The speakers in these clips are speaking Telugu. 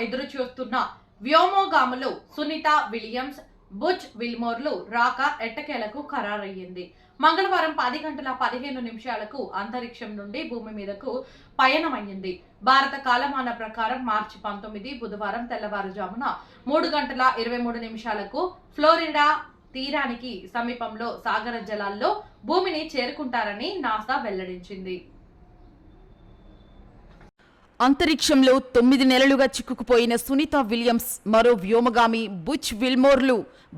ఎదురుచూస్తున్న వ్యోమగాములు సునీత విలియమ్స్, బుచ్ విల్మోర్లు రాక ఎట్టకేలకు ఖరారయ్యింది. మంగళవారం 10 గంటల 15 నిమిషాలకు అంతరిక్షం నుండి భూమి మీదకు పయనమయ్యింది. భారత కాలమాన ప్రకారం మార్చి 19 బుధవారం తెల్లవారుజామున 3 గంటల 23 నిమిషాలకు ఫ్లోరిడా తీరానికి సమీపంలో సాగర జలాల్లో భూమిని చేరుకుంటారని నాసా వెల్లడించింది. అంతరిక్షంలో 9 నెలలుగా చిక్కుకుపోయిన సునీత విలియమ్స్, మరో వ్యోమగామి బుచ్ విల్మోర్లు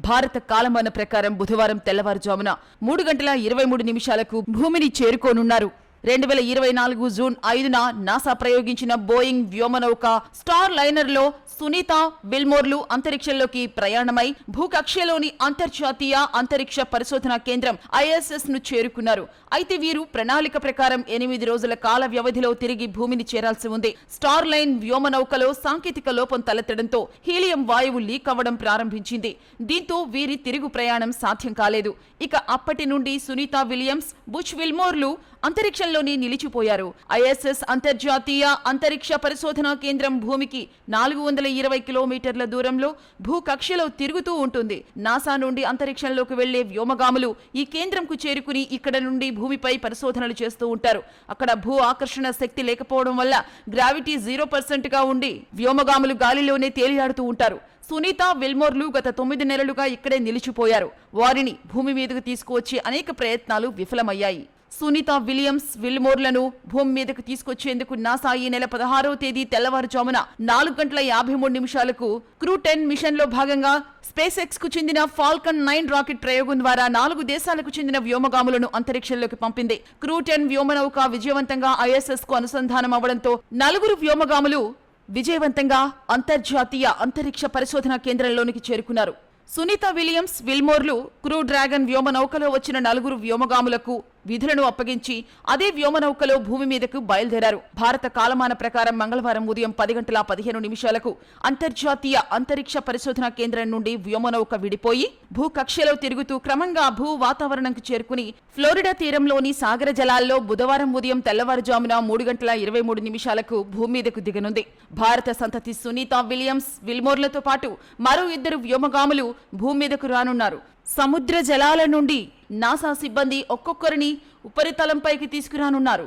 భారత కాలమాన ప్రకారం బుధవారం తెల్లవారుజామున 3 గంటల 23 నిమిషాలకు భూమిని చేరుకోనున్నారు. 2024 జూన్ 5న నాసా ప్రయోగించిన బోయింగ్ వ్యోమనౌక స్టార్ లైనర్లో సునీత విల్మోర్లు అంతరిక్షంలోకి ప్రయాణమై భూకక్షలోని అంతర్జాతీయ అంతరిక్ష పరిశోధనా కేంద్రం ISS ను చేరుకున్నారు. అయితే వీరు ప్రణాళిక ప్రకారం 8 రోజుల కాల వ్యవధిలో తిరిగి భూమిని చేరాల్సి ఉంది. స్టార్ లైన్ వ్యోమనౌకలో సాంకేతిక లోపం తలెత్తడంతో హీలియం వాయువు లీక్ అవ్వడం ప్రారంభించింది. దీంతో వీరి తిరుగు ప్రయాణం సాధ్యం కాలేదు. ఇక అప్పటి నుండి సునీత విలియమ్స్, బుచ్ విల్మోర్లు అంతరిక్షంలోనే నిలిచిపోయారు. ISS అంతర్జాతీయ అంతరిక్ష పరిశోధనా కేంద్రం భూమికి 420 కిలోమీటర్ల దూరంలో భూకక్షలో తిరుగుతూ ఉంటుంది. నాసా నుండి అంతరిక్షంలోకి వెళ్లే వ్యోమగాములు ఈ కేంద్రంకు చేరుకుని ఇక్కడ నుండి భూమిపై పరిశోధనలు చేస్తూ ఉంటారు. అక్కడ భూ ఆకర్షణ శక్తి లేకపోవడం వల్ల గ్రావిటీ 0% గా ఉండి వ్యోమగాములు గాలిలోనే తేలియాడుతూ ఉంటారు. సునీత విల్మోర్లు గత 9 నెలలుగా ఇక్కడే నిలిచిపోయారు. వారిని భూమి మీదకు తీసుకువచ్చే అనేక ప్రయత్నాలు విఫలమయ్యాయి. సునీత విలియమ్స్, విల్మోర్లను భూమి మీదకు తీసుకొచ్చేందుకు నాసా ఈ నెల 16వ తేదీ తెల్లవారుజామున 4 గంటల 53 నిమిషాలకు క్రూ 10 మిషన్ లో భాగంగా స్పేస్ ఎక్స్ కు చెందిన ఫాల్కన్ 9 రాకెట్ ప్రయోగం ద్వారా 4 దేశాలకు చెందిన వ్యోమగాములను అంతరిక్షంలోకి పంపింది. క్రూ 10 వ్యోమనౌక విజయవంతంగా ISS కు అనుసంధానం అవ్వడంతో 4 వ్యోమగాములు విజయవంతంగా అంతర్జాతీయ అంతరిక్ష పరిశోధనా కేంద్రంలోనికి చేరుకున్నారు. సునీత విలియమ్స్, విల్మోర్లు క్రూ డ్రాగన్ వ్యోమనౌకలో వచ్చిన 4 వ్యోమగాములకు విధులను అప్పగించి అదే వ్యోమనౌకలో భూమి మీదకు బయలుదేరారు. భారత కాలమాన ప్రకారం మంగళవారం ఉదయం 10 గంటల 15 నిమిషాలకు అంతర్జాతీయ అంతరిక్ష పరిశోధనా కేంద్రం నుండి వ్యోమనౌక విడిపోయి భూకక్షలో తిరుగుతూ క్రమంగా భూ వాతావరణంకు చేరుకుని ఫ్లోరిడా తీరంలోని సాగర జలాల్లో బుధవారం ఉదయం తెల్లవారుజామున 3 గంటల 23 నిమిషాలకు భూమి మీదకు దిగనుంది. భారత సంతతి సునీత విలియమ్స్, విల్మోర్లతో పాటు మరో 2 వ్యోమగాములు భూమి మీదకు రానున్నారు. సముద్ర జలాల నుండి నాసా సిబ్బంది ఒక్కొక్కరిని ఉపరితలంపైకి తీసుకురానున్నారు.